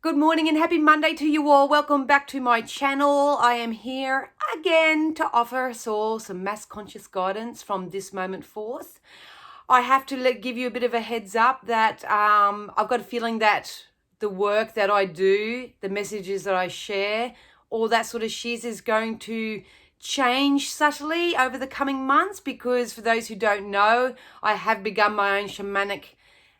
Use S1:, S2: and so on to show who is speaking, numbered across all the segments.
S1: Good morning and happy Monday to you all. Welcome back to my channel. I am here again to offer us all some mass conscious guidance from this moment forth. I have to give you a bit of a heads up that I've got a feeling that the work that I do, the messages that I share, all that sort of shiz is going to change subtly over the coming months, because for those who don't know, I have begun my own shamanic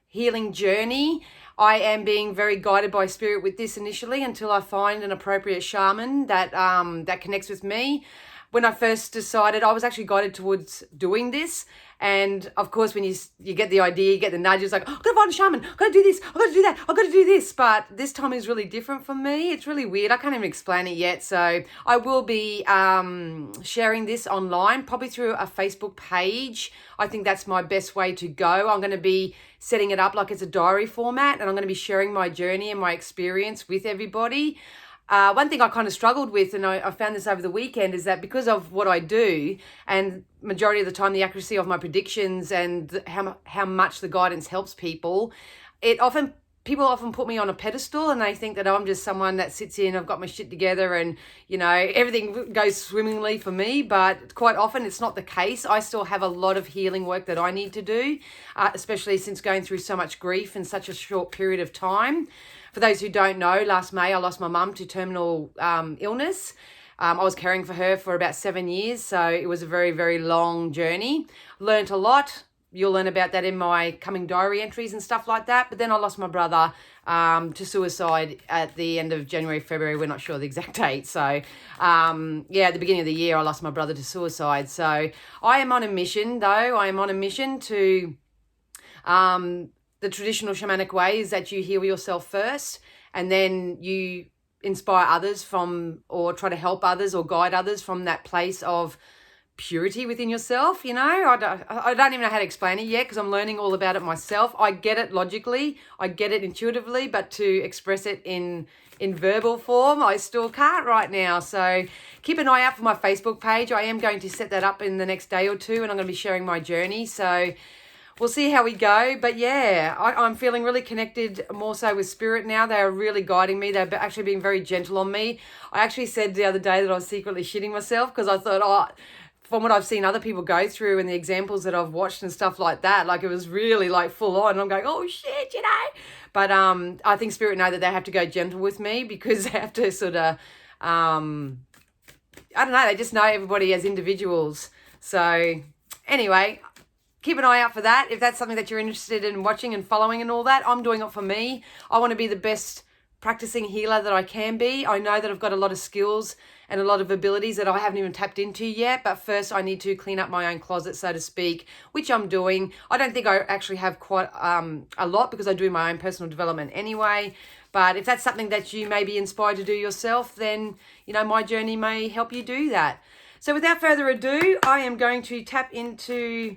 S1: healing journey. I am being very guided by spirit with this initially until I find an appropriate shaman that that connects with me. When I first decided, I was actually guided towards doing this. And of course, when you get the idea, you get the nudge, it's like, oh, I've got to find a shaman, I've got to do this, I've got to do that, I've got to do this. But this time is really different for me. It's really weird. I can't even explain it yet. So I will be sharing this online, probably through a Facebook page. I think that's my best way to go. I'm going to be setting it up like it's a diary format, and I'm going to be sharing my journey and my experience with everybody. One thing I kind of struggled with, and I found this over the weekend, is that because of what I do, and majority of the time the accuracy of my predictions and how much the guidance helps people, people often put me on a pedestal and they think that I'm just someone that sits in, I've got my shit together and, you know, everything goes swimmingly for me. But quite often it's not the case. I still have a lot of healing work that I need to do, especially since going through so much grief in such a short period of time. For those who don't know, last May I lost my mum to terminal illness. I was caring for her for about 7 years, so it was a very, very long journey. Learned a lot. You'll learn about that in my coming diary entries and stuff like that. But then I lost my brother to suicide at the end of January, February. We're not sure the exact date. So, at the beginning of the year, I lost my brother to suicide. So I am on a mission, though. I am on a mission to... the traditional shamanic way is that you heal yourself first, and then you inspire others from, or try to help others or guide others from that place of purity within yourself. You know, I don't even know how to explain it yet, because I'm learning all about it myself. I get it logically, I get it intuitively, but to express it in verbal form, I still can't right now. So keep an eye out for my Facebook page. I am going to set that up in the next day or two, and I'm going to be sharing my journey. So we'll see how we go. But yeah, I'm feeling really connected more so with spirit now. They are really guiding me. They're actually being very gentle on me. I actually said the other day that I was secretly shitting myself, because I thought, from what I've seen other people go through and the examples that I've watched and stuff like that, like it was really like full on. I'm going, oh shit, you know. But I think spirit know that they have to go gentle with me, because they have to sort of, I don't know, they just know everybody as individuals. So anyway, keep an eye out for that. If that's something that you're interested in watching and following and all that, I'm doing it for me. I want to be the best practicing healer that I can be. I know that I've got a lot of skills and a lot of abilities that I haven't even tapped into yet, but first I need to clean up my own closet, so to speak, which I'm doing. I don't think I actually have quite a lot, because I do my own personal development anyway. But if that's something that you may be inspired to do yourself, then, you know, my journey may help you do that. So without further ado, I am going to tap into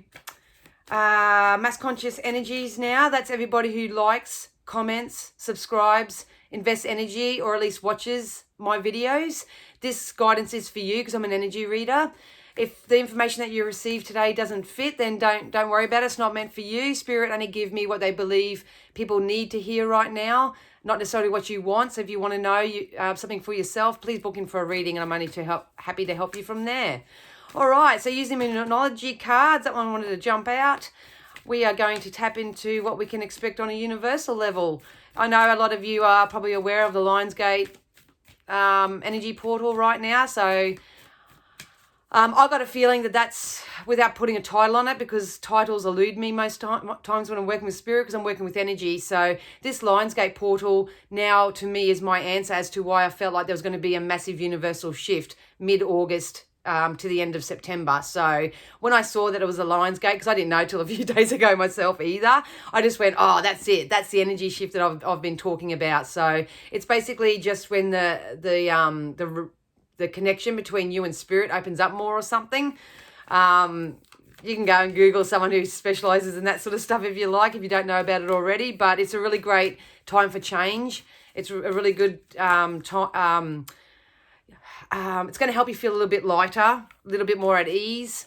S1: mass conscious energies now. That's everybody who likes, comments, subscribes, invests energy, or at least watches my videos. This guidance is for you, because I'm an energy reader. If the information that you receive today doesn't fit, then don't worry about it. It's not meant for you. Spirit only give me what they believe people need to hear right now, not necessarily what you want. So if you want to know something for yourself, please book in for a reading, and I'm only happy to help you from there. All right, so using Immunology cards, that one wanted to jump out. We are going to tap into what we can expect on a universal level. I know a lot of you are probably aware of the Lionsgate energy portal right now. So I got a feeling that that's, without putting a title on it, because titles elude me most times when I'm working with spirit, because I'm working with energy. So this Lionsgate portal now to me is my answer as to why I felt like there was going to be a massive universal shift mid-August to the end of September. So when I saw that it was a Lionsgate, because I didn't know till a few days ago myself either, I just went, oh, that's it. That's the energy shift that I've been talking about. So it's basically just when the connection between you and spirit opens up more or something. You can go and Google someone who specialises in that sort of stuff if you like, if you don't know about it already. But it's a really great time for change. It's a really good time. It's going to help you feel a little bit lighter, a little bit more at ease.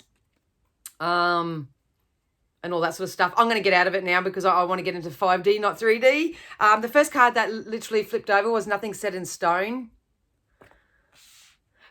S1: and all that sort of stuff. I'm going to get out of it now because I want to get into 5D, not 3D. The first card that literally flipped over was Nothing Set in Stone.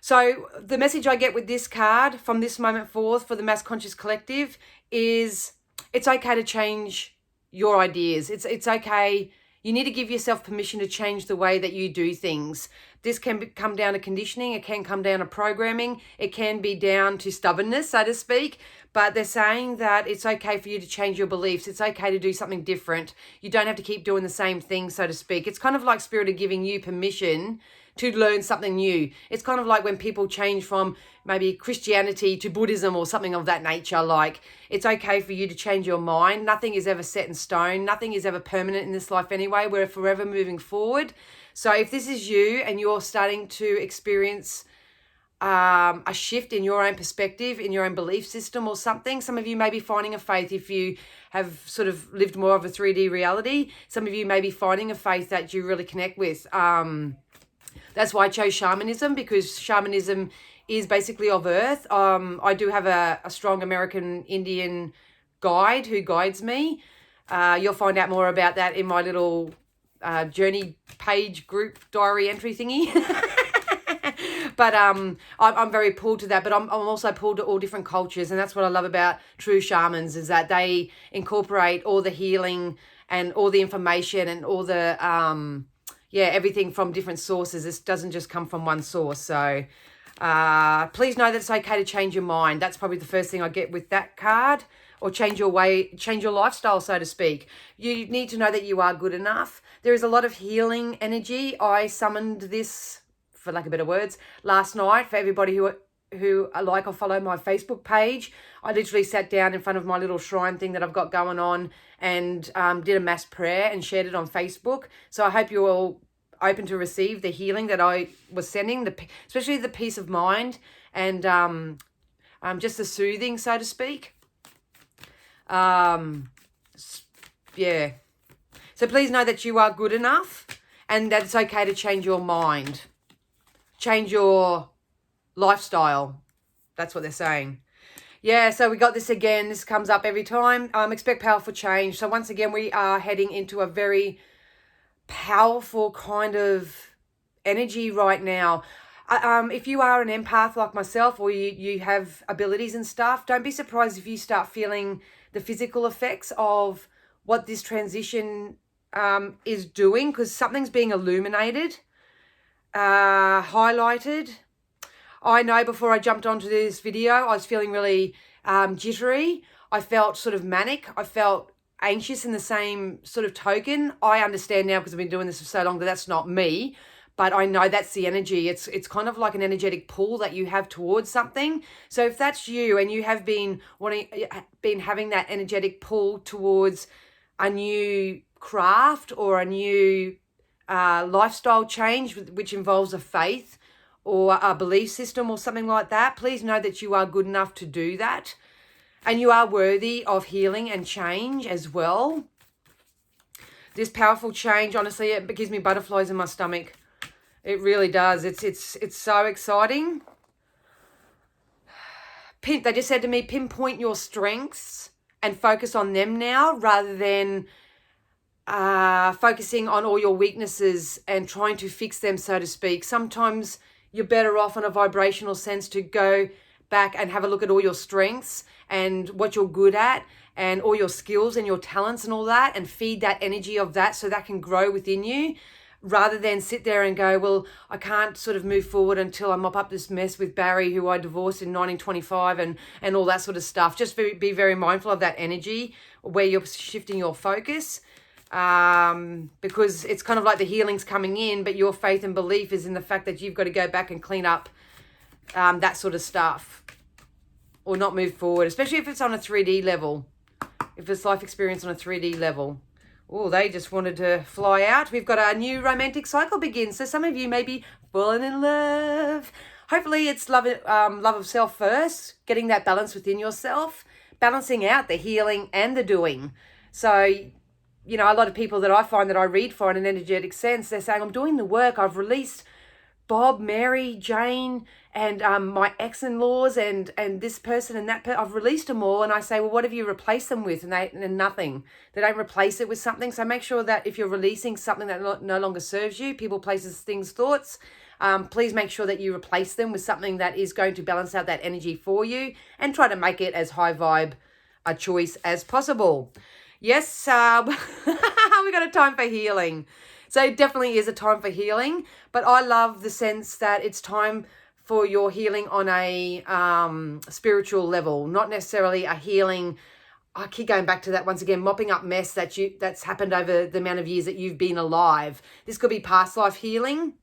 S1: So the message I get with this card from this moment forth for the Mass Conscious Collective is it's okay to change your ideas. It's okay. You need to give yourself permission to change the way that you do things. This can come down to conditioning. It can come down to programming. It can be down to stubbornness, so to speak. But they're saying that it's okay for you to change your beliefs. It's okay to do something different. You don't have to keep doing the same thing, so to speak. It's kind of like Spirit are giving you permission to learn something new. It's kind of like when people change from maybe Christianity to Buddhism or something of that nature. Like, it's okay for you to change your mind. Nothing is ever set in stone. Nothing is ever permanent in this life anyway. We're forever moving forward. So if this is you and you're starting to experience a shift in your own perspective, in your own belief system or something, some of you may be finding a faith if you have sort of lived more of a 3D reality. Some of you may be finding a faith that you really connect with. That's why I chose shamanism, because shamanism is basically of earth. I do have a strong American Indian guide who guides me. You'll find out more about that in my little journey page group diary entry thingy. But I'm very pulled to that. But I'm also pulled to all different cultures. And that's what I love about true shamans, is that they incorporate all the healing and all the information and all the... everything from different sources. This doesn't just come from one source. So please know that it's okay to change your mind. That's probably the first thing I get with that card. Or change your lifestyle, so to speak. You need to know that you are good enough. There is a lot of healing energy. I summoned this, for lack of better words, last night for everybody who like or follow my Facebook page. I literally sat down in front of my little shrine thing that I've got going on and did a mass prayer and shared it on Facebook. So I hope you're all open to receive the healing that I was sending, especially the peace of mind and just the soothing, so to speak. Yeah. So please know that you are good enough and that it's okay to change your mind. Change your lifestyle. That's what they're saying. Yeah, so we got this again. This comes up every time. Expect powerful change. So once again, we are heading into a very powerful kind of energy right now. If you are an empath like myself, or you have abilities and stuff, don't be surprised if you start feeling the physical effects of what this transition is doing, because something's being illuminated, highlighted. I know before I jumped onto this video, I was feeling really jittery. I felt sort of manic. I felt anxious in the same sort of token. I understand now, because I've been doing this for so long, that that's not me. But I know that's the energy. It's kind of like an energetic pull that you have towards something. So if that's you and you have been having that energetic pull towards a new craft or a new lifestyle change, which involves a faith or a belief system or something like that, please know that you are good enough to do that. And you are worthy of healing and change as well. This powerful change, honestly, it gives me butterflies in my stomach. It really does. It's so exciting. They just said to me, pinpoint your strengths and focus on them now, rather than focusing on all your weaknesses and trying to fix them, so to speak. Sometimes you're better off in a vibrational sense to go back and have a look at all your strengths and what you're good at and all your skills and your talents and all that, and feed that energy of that so that can grow within you, rather than sit there and go, well, I can't sort of move forward until I mop up this mess with Barry, who I divorced in 1925, and all that sort of stuff. Just be very mindful of that energy, where you're shifting your focus, because it's kind of like the healing's coming in, but your faith and belief is in the fact that you've got to go back and clean up that sort of stuff, or not move forward, especially if it's on a 3D level, if it's life experience on a 3D level. Oh, they just wanted to fly out. We've got a new romantic cycle begin. So some of you may be falling in love. Hopefully it's love of self first, getting that balance within yourself, balancing out the healing and the doing. So, a lot of people that I find that I read for in an energetic sense, they're saying, I'm doing the work. I've released Bob, Mary, Jane, and my ex-in-laws and this person and that person. I've released them all, and I say, well, what have you replaced them with? And nothing. They don't replace it with something. So make sure that if you're releasing something that no longer serves you, people, places, things, thoughts, please make sure that you replace them with something that is going to balance out that energy for you, and try to make it as high vibe a choice as possible. Yes, we got a time for healing. So it definitely is a time for healing, but I love the sense that it's time for your healing on a spiritual level, not necessarily a healing. I keep going back to that once again, mopping up mess that's happened over the amount of years that you've been alive. This could be past life healing.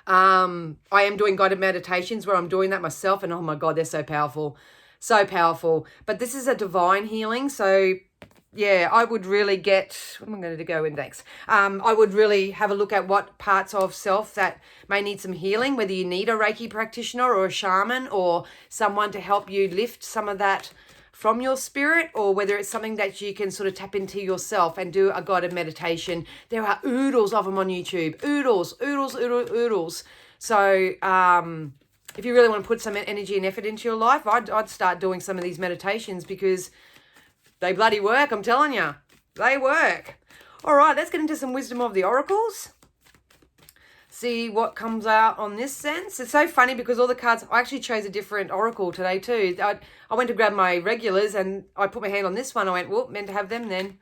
S1: I am doing guided meditations where I'm doing that myself, and oh my God, they're so powerful. So powerful. But this is a divine healing, so yeah, I would really I'm going to go index. I would really have a look at what parts of self that may need some healing, whether you need a Reiki practitioner or a shaman or someone to help you lift some of that from your spirit, or whether it's something that you can sort of tap into yourself and do a guided meditation. There are oodles of them on YouTube. Oodles. So if you really want to put some energy and effort into your life, I'd start doing some of these meditations, because they bloody work, I'm telling you. They work. All right, let's get into some wisdom of the oracles. See what comes out on this sense. It's so funny because all the cards, I actually chose a different oracle today too. I went to grab my regulars and I put my hand on this one. I went, whoop, meant to have them then.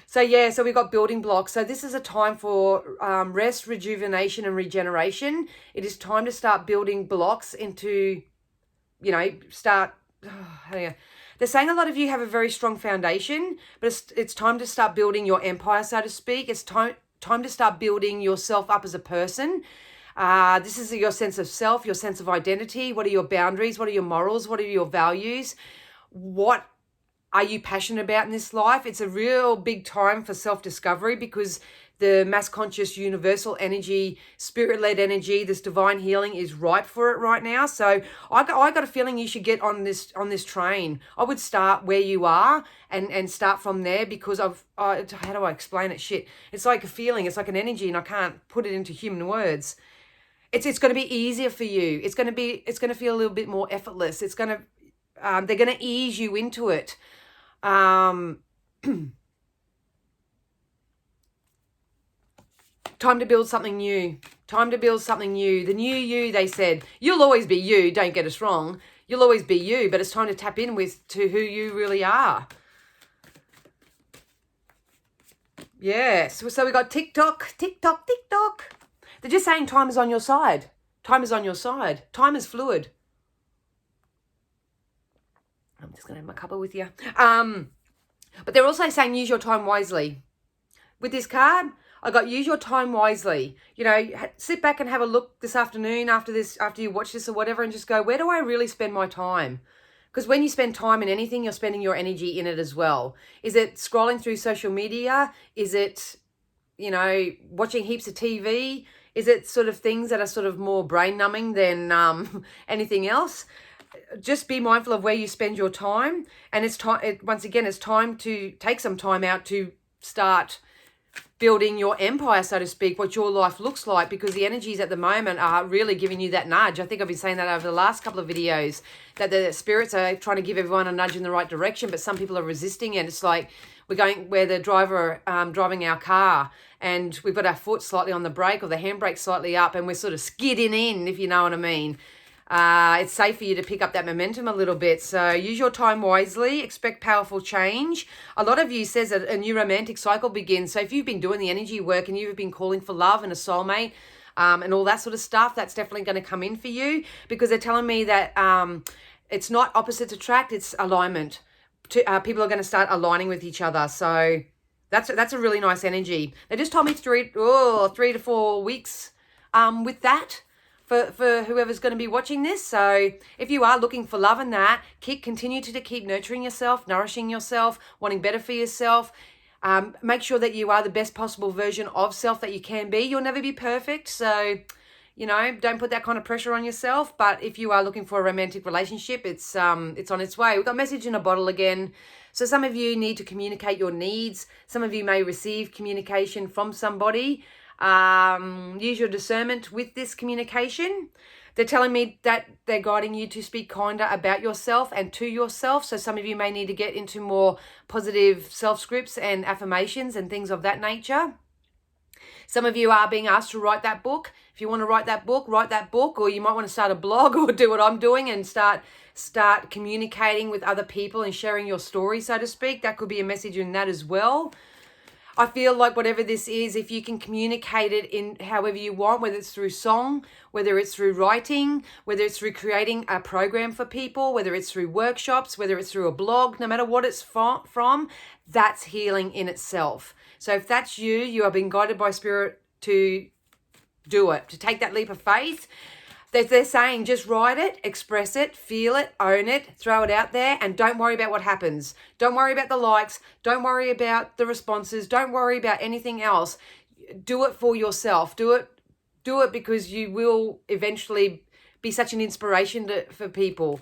S1: So we've got building blocks. So this is a time for rest, rejuvenation, and regeneration. It is time to start building blocks into, They're saying a lot of you have a very strong foundation, but it's time to start building your empire, so to speak. It's time to start building yourself up as a person. This is your sense of self, your sense of identity. What are your boundaries? What are your morals? What are your values? What are you passionate about in this life? It's a real big time for self-discovery, because the mass conscious universal energy, spirit-led energy, this divine healing is ripe for it right now. So I got a feeling you should get on this train. I would start where you are and start from there, because how do I explain it? Shit. It's like a feeling. It's like an energy, and I can't put it into human words. It's going to be easier for you. It's going to feel a little bit more effortless. They're going to ease you into it. Time to build something new. Time to build something new. The new you, they said. You'll always be you, don't get us wrong. You'll always be you, but it's time to tap in to who you really are. Yes. So we got TikTok. They're just saying time is on your side. Time is on your side. Time is fluid. I'm just going to have my cuppa with you. But they're also saying use your time wisely. With this card, I got use your time wisely. Sit back and have a look this afternoon after you watch this or whatever, and just go, where do I really spend my time? Because when you spend time in anything, you're spending your energy in it as well. Is it scrolling through social media? Is it, watching heaps of TV? Is it sort of things that are sort of more brain numbing than anything else? Just be mindful of where you spend your time. And it's time to take some time out to start building your empire, so to speak, what your life looks like, because the energies at the moment are really giving you that nudge. I think I've been saying that over the last couple of videos, that the spirits are trying to give everyone a nudge in the right direction, but some people are resisting it. It's like we're the driver driving our car, and we've got our foot slightly on the brake or the handbrake slightly up, and we're sort of skidding in, if you know what I mean. It's safe for you to pick up that momentum a little bit. So use your time wisely, expect powerful change. A lot of you says that a new romantic cycle begins. So if you've been doing the energy work and you've been calling for love and a soulmate and all that sort of stuff, that's definitely going to come in for you, because they're telling me that it's not opposites attract, it's alignment. People are going to start aligning with each other. So that's a really nice energy. They just told me 3 to 4 weeks with that. For whoever's going to be watching this. So if you are looking for love in that, continue to keep nurturing yourself, nourishing yourself, wanting better for yourself. Make sure that you are the best possible version of self that you can be. You'll never be perfect. So, don't put that kind of pressure on yourself. But if you are looking for a romantic relationship, it's on its way. We've got message in a bottle again. So some of you need to communicate your needs. Some of you may receive communication from somebody. Use your discernment with this communication. They're telling me that they're guiding you to speak kinder about yourself and to yourself. So some of you may need to get into more positive self-scripts and affirmations and things of that nature. Some of you are being asked to write that book. If you want to write that book, or you might want to start a blog or do what I'm doing and start communicating with other people and sharing your story, so to speak. That could be a message in that as well. I feel like whatever this is, if you can communicate it in however you want, whether it's through song, whether it's through writing, whether it's through creating a program for people, whether it's through workshops, whether it's through a blog, no matter what it's from, that's healing in itself. So if that's you, you are being guided by Spirit to do it, to take that leap of faith. They're saying just write it, express it, feel it, own it, throw it out there, and don't worry about what happens. Don't worry about the likes. Don't worry about the responses. Don't worry about anything else. Do it for yourself. Do it because you will eventually be such an inspiration for people.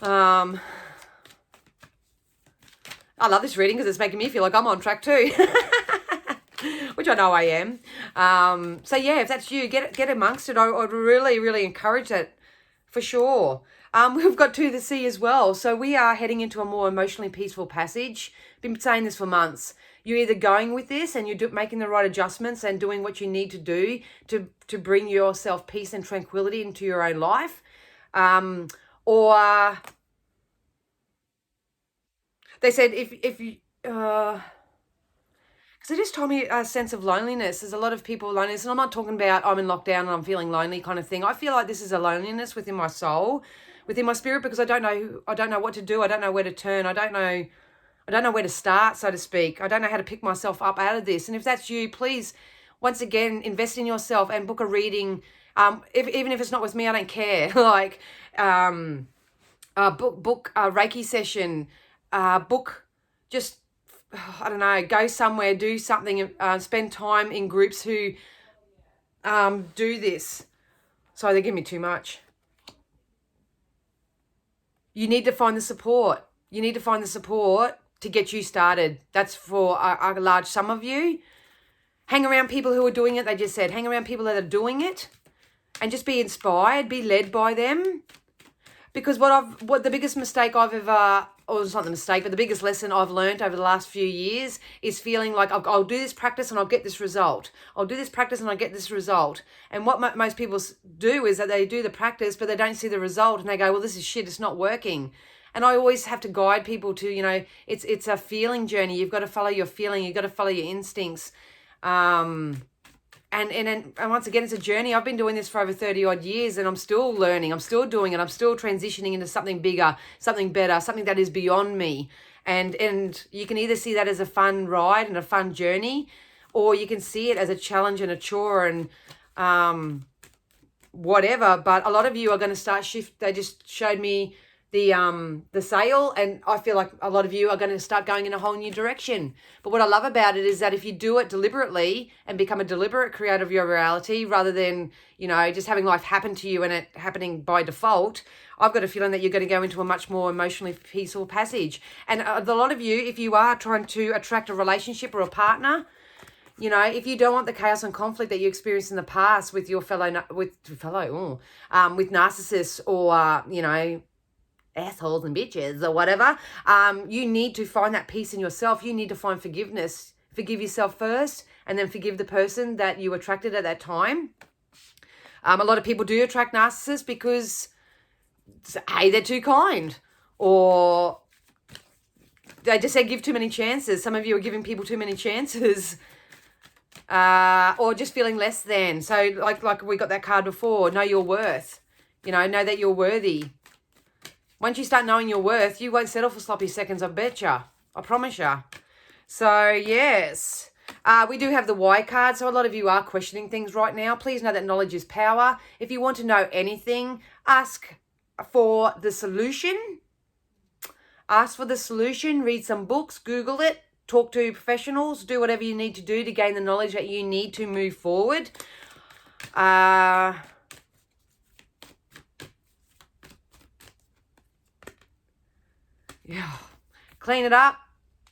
S1: I love this reading because it's making me feel like I'm on track too. Which I know I am. So yeah, if that's you, get amongst it. I'd really, really encourage that for sure. We've got to the sea as well. So we are heading into a more emotionally peaceful passage. Been saying this for months. You're either going with this and you're making the right adjustments and doing what you need to do to bring yourself peace and tranquility into your own life. Or they said if you... So it just told me a sense of loneliness. There's a lot of people loneliness, and I'm not talking about I'm in lockdown and I'm feeling lonely kind of thing. I feel like this is a loneliness within my soul, within my spirit, because I don't know what to do. I don't know where to turn. I don't know where to start, so to speak. I don't know how to pick myself up out of this. And if that's you, please, once again, invest in yourself and book a reading. Even if it's not with me, I don't care. Like, book a Reiki session. Book just, I don't know, go somewhere, do something, spend time in groups who do this. Sorry, they give me too much. You need to find the support. You need to find the support to get you started. That's for a large sum of you. Hang around people who are doing it, they just said. Hang around people that are doing it and just be inspired, be led by them. Because what the biggest mistake I've ever, or it's not the mistake, but the biggest lesson I've learned over the last few years is feeling like I'll do this practice and I'll get this result. I'll do this practice and I'll get this result. And what most people do is that they do the practice, but they don't see the result and they go, well, this is shit, it's not working. And I always have to guide people to, it's a feeling journey. You've got to follow your feeling. You've got to follow your instincts. And once again, it's a journey. I've been doing this for over 30 odd years and I'm still learning. I'm still doing it. I'm still transitioning into something bigger, something better, something that is beyond me. And you can either see that as a fun ride and a fun journey, or you can see it as a challenge and a chore and whatever. But a lot of you are going to start shift. They just showed me the sail, and I feel like a lot of you are going to start going in a whole new direction. But what I love about it is that if you do it deliberately and become a deliberate creator of your reality, rather than just having life happen to you and it happening by default, I've got a feeling that you're going to go into a much more emotionally peaceful passage. And a lot of you, if you are trying to attract a relationship or a partner, if you don't want the chaos and conflict that you experienced in the past with your with narcissists or assholes and bitches or whatever, you need to find that peace in yourself. You need to find forgiveness. Forgive yourself first, and then forgive the person that you attracted at that time. A lot of people do attract narcissists because they're too kind, or they just say give too many chances. Some of you are giving people too many chances, or just feeling less than. So like we got that card before, know your worth. Know that you're worthy. Once you start knowing your worth, you won't settle for sloppy seconds, I bet ya. I promise ya. So, yes. We do have the why card, so a lot of you are questioning things right now. Please know that knowledge is power. If you want to know anything, ask for the solution. Ask for the solution, read some books, Google it, talk to professionals, do whatever you need to do to gain the knowledge that you need to move forward. Yeah, clean it up,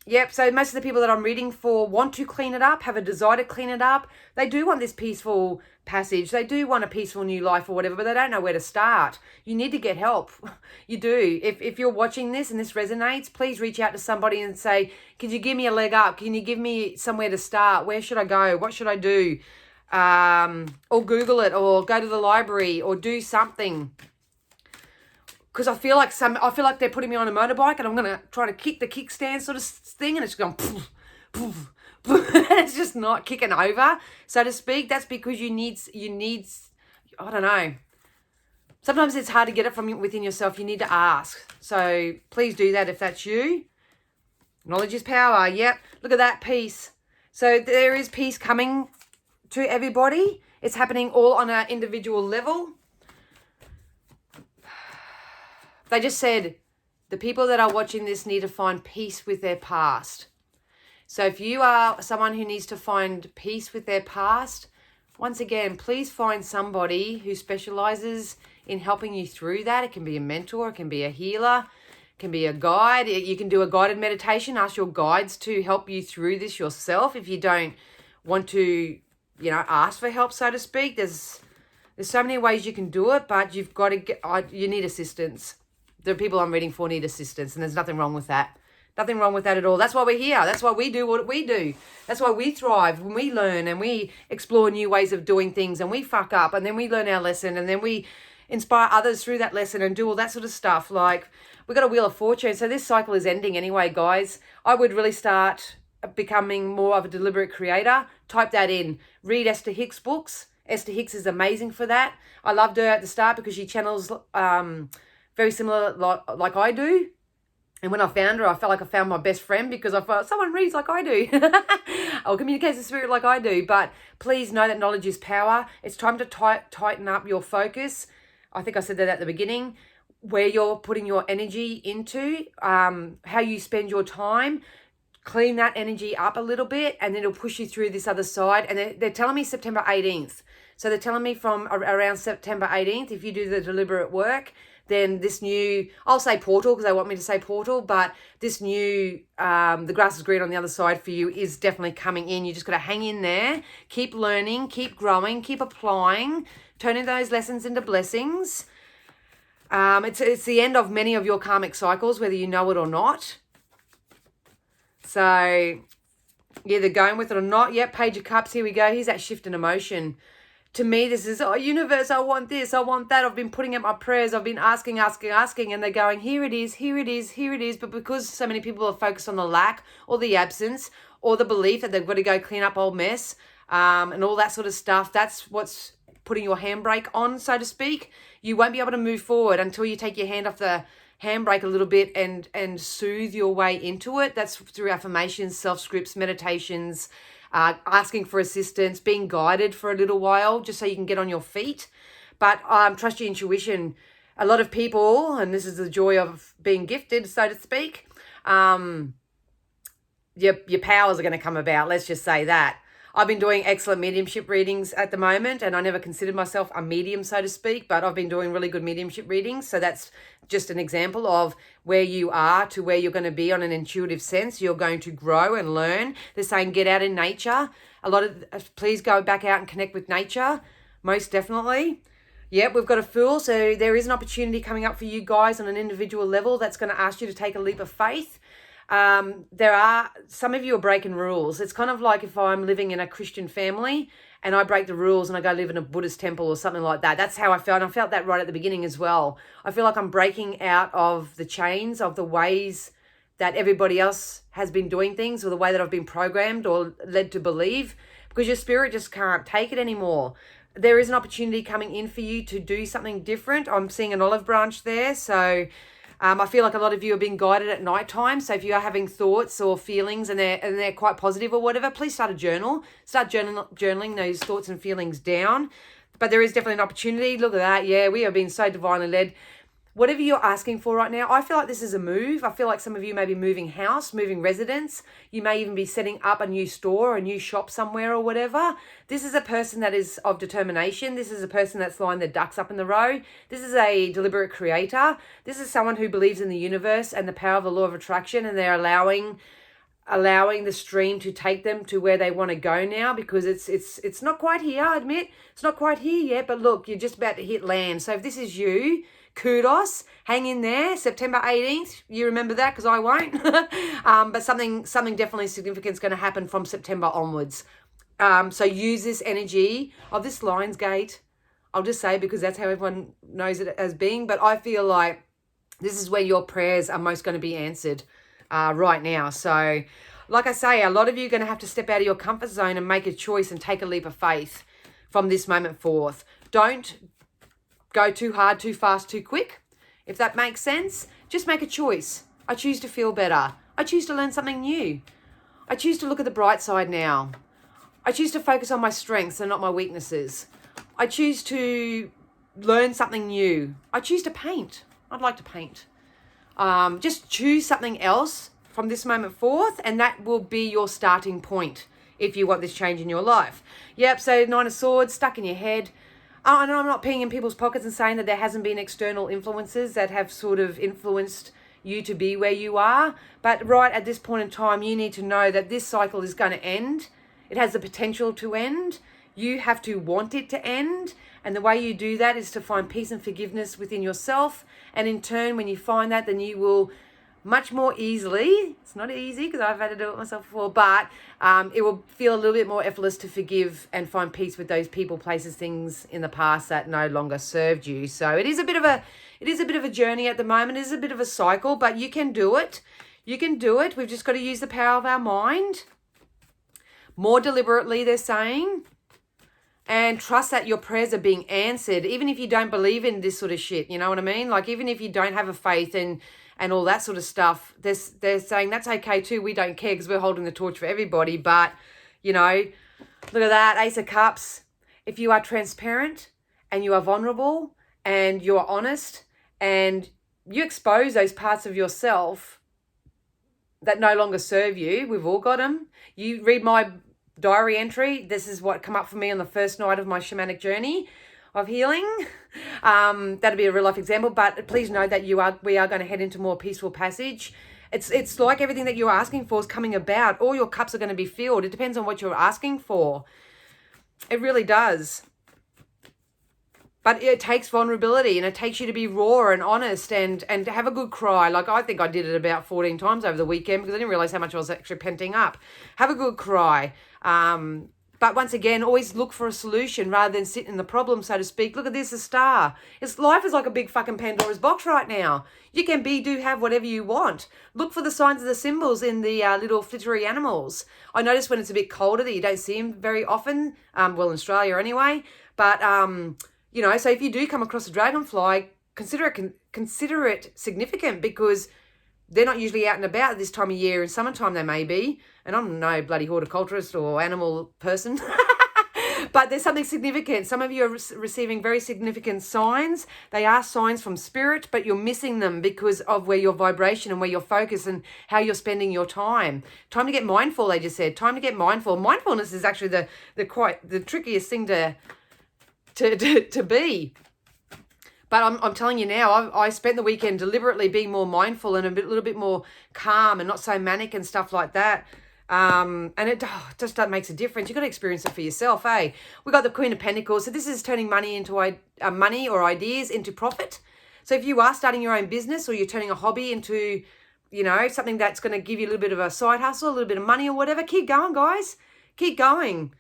S1: Yep, so most of the people that I'm reading for want to clean it up, have a desire to clean it up. They do want this peaceful passage. They do want a peaceful new life or whatever, but they don't know where to start. You need to get help. You do. If you're watching this and this resonates, please reach out to somebody and say, could you give me a leg up? Can you give me somewhere to start? Where should I go? What should I do? Or Google it, or go to the library, or do something. Because I feel like they're putting me on a motorbike and I'm gonna try to kick the kickstand sort of thing, and it's going poof, poof, poof. It's just not kicking over, so to speak. That's because you need. I don't know. Sometimes it's hard to get it from within yourself. You need to ask. So please do that if that's you. Knowledge is power. Yep. Look at that peace. So there is peace coming to everybody. It's happening all on an individual level. They just said the people that are watching this need to find peace with their past. So if you are someone who needs to find peace with their past, once again, please find somebody who specializes in helping you through that. It can be a mentor, it can be a healer, it can be a guide. You can do a guided meditation. Ask your guides to help you through this yourself if you don't want to, ask for help, so to speak. There's so many ways you can do it, but you've got to you need assistance. The people I'm reading for need assistance, and there's nothing wrong with that. Nothing wrong with that at all. That's why we're here. That's why we do what we do. That's why we thrive when we learn and we explore new ways of doing things, and we fuck up, and then we learn our lesson, and then we inspire others through that lesson and do all that sort of stuff. Like, we got a Wheel of Fortune, so this cycle is ending anyway, guys. I would really start becoming more of a deliberate creator. Type that in. Read Esther Hicks' books. Esther Hicks is amazing for that. I loved her at the start because she channels very similar like I do. And when I found her, I felt like I found my best friend because I felt someone reads like I do or communicates the spirit like I do. But please know that knowledge is power. It's time to tighten up your focus. I think I said that at the beginning, where you're putting your energy into, how you spend your time. Clean that energy up a little bit, and it'll push you through this other side. And they're telling me September 18th. So they're telling me from around September 18th, if you do the deliberate work, then this new, I'll say portal because they want me to say portal, but this new, the grass is green on the other side for you is definitely coming in. You just got to hang in there, keep learning, keep growing, keep applying, turning those lessons into blessings. It's the end of many of your karmic cycles, whether you know it or not. So you're either going with it or not. Yep, Page of Cups, here we go. Here's that shift in emotion. To me, this is, universe, I want this, I want that. I've been putting up my prayers. I've been asking. And they're going, here it is, here it is, here it is. But because so many people are focused on the lack or the absence or the belief that they've got to go clean up old mess and all that sort of stuff, that's what's putting your handbrake on, so to speak. You won't be able to move forward until you take your hand off the handbrake a little bit and soothe your way into it. That's through affirmations, self-scripts, meditations, asking for assistance, being guided for a little while just so you can get on your feet. But trust your intuition. A lot of people, and this is the joy of being gifted, so to speak, your powers are going to come about. Let's just say that. I've been doing excellent mediumship readings at the moment, and I never considered myself a medium, so to speak, but I've been doing really good mediumship readings. So that's just an example of where you are to where you're going to be on an intuitive sense. You're going to grow and learn. They're saying get out in nature. Please go back out and connect with nature, most definitely. Yep, we've got a Fool. So there is an opportunity coming up for you guys on an individual level that's going to ask you to take a leap of faith. Some of you are breaking rules. It's kind of like if I'm living in a Christian family and I break the rules and I go live in a Buddhist temple or something like that. That's how I felt. And I felt that right at the beginning as well. I feel like I'm breaking out of the chains of the ways that everybody else has been doing things, or the way that I've been programmed or led to believe, because your spirit just can't take it anymore. There is an opportunity coming in for you to do something different. I'm seeing an olive branch there. So I feel like a lot of you are being guided at night time. So if you are having thoughts or feelings and they're quite positive or whatever, please start a journal. Start journaling those thoughts and feelings down. But there is definitely an opportunity. Look at that. Yeah, we are being so divinely led. Whatever you're asking for right now, I feel like this is a move. I feel like some of you may be moving house, moving residence. You may even be setting up a new store or a new shop somewhere or whatever. This is a person that is of determination. This is a person that's lined their ducks up in the row. This is a deliberate creator. This is someone who believes in the universe and the power of the law of attraction, and they're allowing allowing the stream to take them to where they want to go now, because it's not quite here, I admit. It's not quite here yet, but look, you're just about to hit land. So if this is you, kudos, hang in there. September 18th, you remember that, because I won't. But something definitely significant is going to happen from September onwards. So use this energy of this Lion's Gate. I'll just say, because that's how everyone knows it as being, but I feel like this is where your prayers are most going to be answered right now. So like I say, a lot of you are going to have to step out of your comfort zone and make a choice and take a leap of faith from this moment forth. Don't go too hard, too fast, too quick. If that makes sense, just make a choice. I choose to feel better. I choose to learn something new. I choose to look at the bright side now. I choose to focus on my strengths and not my weaknesses. I choose to learn something new. I choose to paint. I'd like to paint. Just choose something else from this moment forth, and that will be your starting point if you want this change in your life. Yep, so Nine of Swords stuck in your head. And I'm not peeing in people's pockets and saying that there hasn't been external influences that have sort of influenced you to be where you are. But right at this point in time, you need to know that this cycle is going to end. It has the potential to end. You have to want it to end. And the way you do that is to find peace and forgiveness within yourself. And in turn, when you find that, then you will much more easily, it's not easy because I've had to do it myself before, but it will feel a little bit more effortless to forgive and find peace with those people, places, things in the past that no longer served you. So it is a bit of a journey at the moment. It is a bit of a cycle, but you can do it. You can do it. We've just got to use the power of our mind more deliberately, they're saying. And trust that your prayers are being answered, even if you don't believe in this sort of shit. You know what I mean? Like, even if you don't have a faith and all that sort of stuff, they're saying that's okay too. We don't care because we're holding the torch for everybody. But, you know, look at that, Ace of Cups. If you are transparent and you are vulnerable and you are honest and you expose those parts of yourself that no longer serve you, we've all got them. You read my diary entry. This is what come up for me on the first night of my shamanic journey of healing. That'd be a real life example, but please know that we are going to head into more peaceful passage. It's like everything that you're asking for is coming about. All your cups are going to be filled. It depends on what you're asking for. It really does. But it takes vulnerability, and it takes you to be raw and honest and to have a good cry. Like, I think I did it about 14 times over the weekend because I didn't realize how much I was actually penting up. Have a good cry. But once again, always look for a solution rather than sit in the problem, so to speak. Look at this, a star. Life is like a big fucking Pandora's box right now. You can have whatever you want. Look for the signs of the symbols in the little flittery animals. I notice when it's a bit colder that you don't see them very often. Well, in Australia anyway. But, you know, so if you do come across a dragonfly, consider it significant, because they're not usually out and about at this time of year. In summertime they may be, and I'm no bloody horticulturist or animal person, but there's something significant. Some of you are receiving very significant signs. They are signs from spirit, but you're missing them because of where your vibration and where your focus and how you're spending your time. Time to get mindful, they just said. Time to get mindful. Mindfulness is actually the trickiest thing to be. But I'm telling you now, I spent the weekend deliberately being more mindful and a little bit more calm and not so manic and stuff like that. And it just makes a difference. You've got to experience it for yourself, eh? We got the Queen of Pentacles. So this is turning money into money or ideas into profit. So if you are starting your own business, or you're turning a hobby into, you know, something that's going to give you a little bit of a side hustle, a little bit of money or whatever, keep going, guys. Keep going.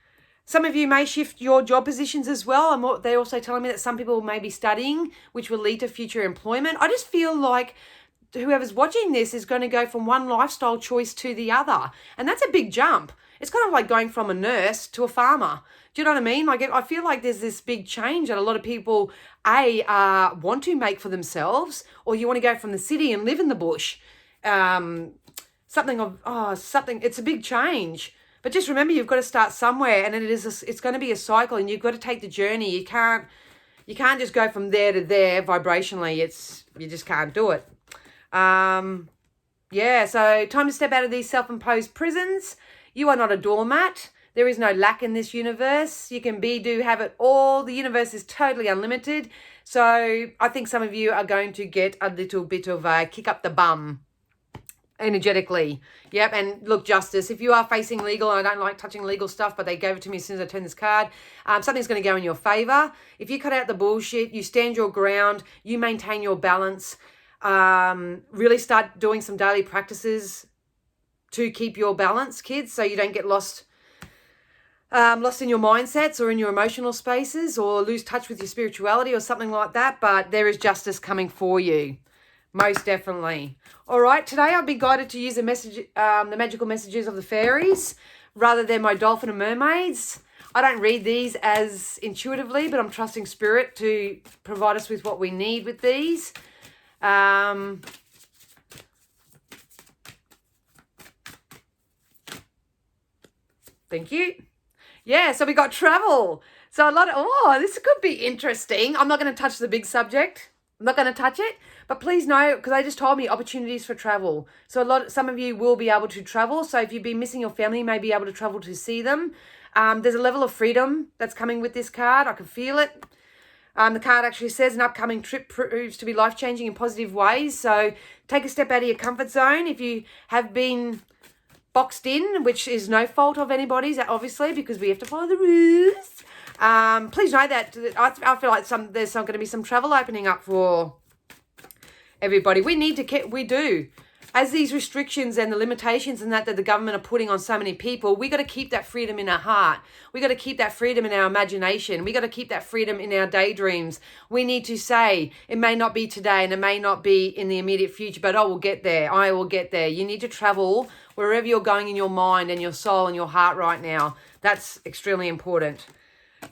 S1: Some of you may shift your job positions as well. And they're also telling me that some people may be studying, which will lead to future employment. I just feel like whoever's watching this is going to go from one lifestyle choice to the other. And that's a big jump. It's kind of like going from a nurse to a farmer. Do you know what I mean? Like, I feel like there's this big change that a lot of people, want to make for themselves, or you want to go from the city and live in the bush. It's a big change. But just remember, you've got to start somewhere, and it's going to be a cycle, and you've got to take the journey. You can't just go from there to there vibrationally. You just can't do it. So time to step out of these self-imposed prisons. You are not a doormat. There is no lack in this universe. You can be, do, have it all. The universe is totally unlimited. So I think some of you are going to get a little bit of a kick up the bum energetically. Yep. And look, justice, if you are facing legal, and I don't like touching legal stuff, but they gave it to me as soon as I turned this card, something's going to go in your favor. If you cut out the bullshit, you stand your ground, you maintain your balance, really start doing some daily practices to keep your balance, kids, so you don't get lost in your mindsets or in your emotional spaces, or lose touch with your spirituality or something like that. But there is justice coming for you. Most definitely. All right, today I've been guided to use the magical messages of the fairies rather than my dolphin and mermaids. I don't read these as intuitively, but I'm trusting spirit to provide us with what we need with these. Thank you. Yeah, so we got travel. So this could be interesting. I'm not going to touch the big subject. I'm not going to touch it, but please know, because they just told me opportunities for travel. So some of you will be able to travel. So if you've been missing your family, you may be able to travel to see them. There's a level of freedom that's coming with this card. I can feel it. The card actually says an upcoming trip proves to be life-changing in positive ways. So take a step out of your comfort zone. If you have been boxed in, which is no fault of anybody's, obviously, because we have to follow the rules. Please know that I feel like there's going to be some travel opening up for everybody. We do. As these restrictions and the limitations and that the government are putting on so many people, we got to keep that freedom in our heart. We got to keep that freedom in our imagination. We got to keep that freedom in our daydreams. We need to say, it may not be today and it may not be in the immediate future, but I will get there. I will get there. You need to travel wherever you're going in your mind and your soul and your heart right now. That's extremely important.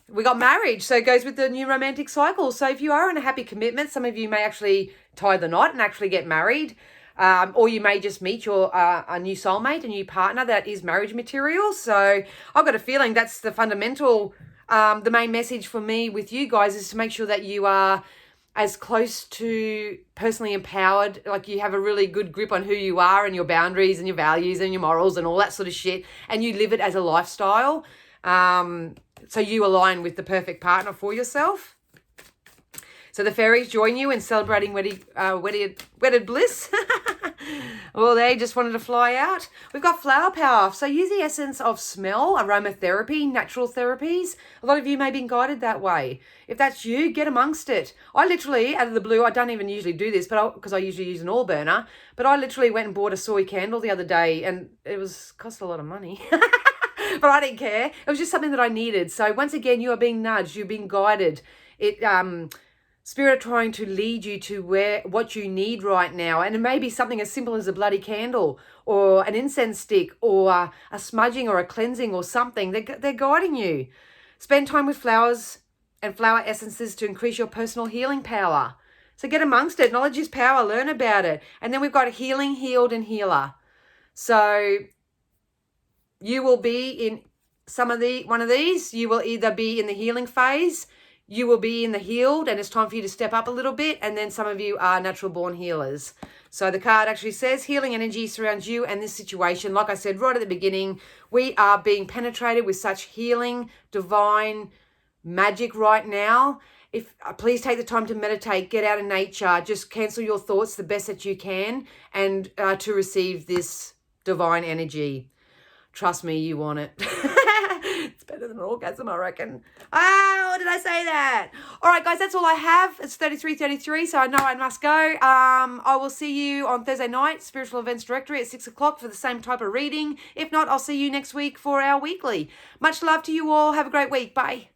S1: We got marriage, so it goes with the new romantic cycle. So if you are in a happy commitment, some of you may actually tie the knot and actually get married. Or you may just meet your a new soulmate, a new partner that is marriage material. So I've got a feeling that's the fundamental, the main message for me with you guys is to make sure that you are as close to personally empowered, like you have a really good grip on who you are and your boundaries and your values and your morals and all that sort of shit, and you live it as a lifestyle. So you align with the perfect partner for yourself. So the fairies join you in celebrating wedded bliss. Well, they just wanted to fly out. We've got flower power. So use the essence of smell, aromatherapy, natural therapies. A lot of you may be guided that way. If that's you, get amongst it. I literally, out of the blue, I don't even usually do this, but because I usually use an oil burner, but I literally went and bought a soy candle the other day, and it cost a lot of money. But I didn't care. It was just something that I needed. So once again, you are being nudged. You're being guided. Spirit trying to lead you to what you need right now. And it may be something as simple as a bloody candle or an incense stick or a smudging or a cleansing or something. They're guiding you. Spend time with flowers and flower essences to increase your personal healing power. So get amongst it. Knowledge is power. Learn about it. And then we've got healing, healed, and healer. So you will be in one of these. You will either be in the healing phase, you will be in the healed, and it's time for you to step up a little bit. And then some of you are natural born healers. So the card actually says healing energy surrounds you and this situation. Like I said right at the beginning, we are being penetrated with such healing, divine magic right now. Please take the time to meditate, get out in nature, just cancel your thoughts the best that you can, and to receive this divine energy. Trust me, you want it. It's better than an orgasm, I reckon. Oh, did I say that? All right, guys, that's all I have. It's 33:33, so I know I must go. I will see you on Thursday night, Spiritual Events Directory at 6 o'clock for the same type of reading. If not, I'll see you next week for our weekly. Much love to you all. Have a great week. Bye.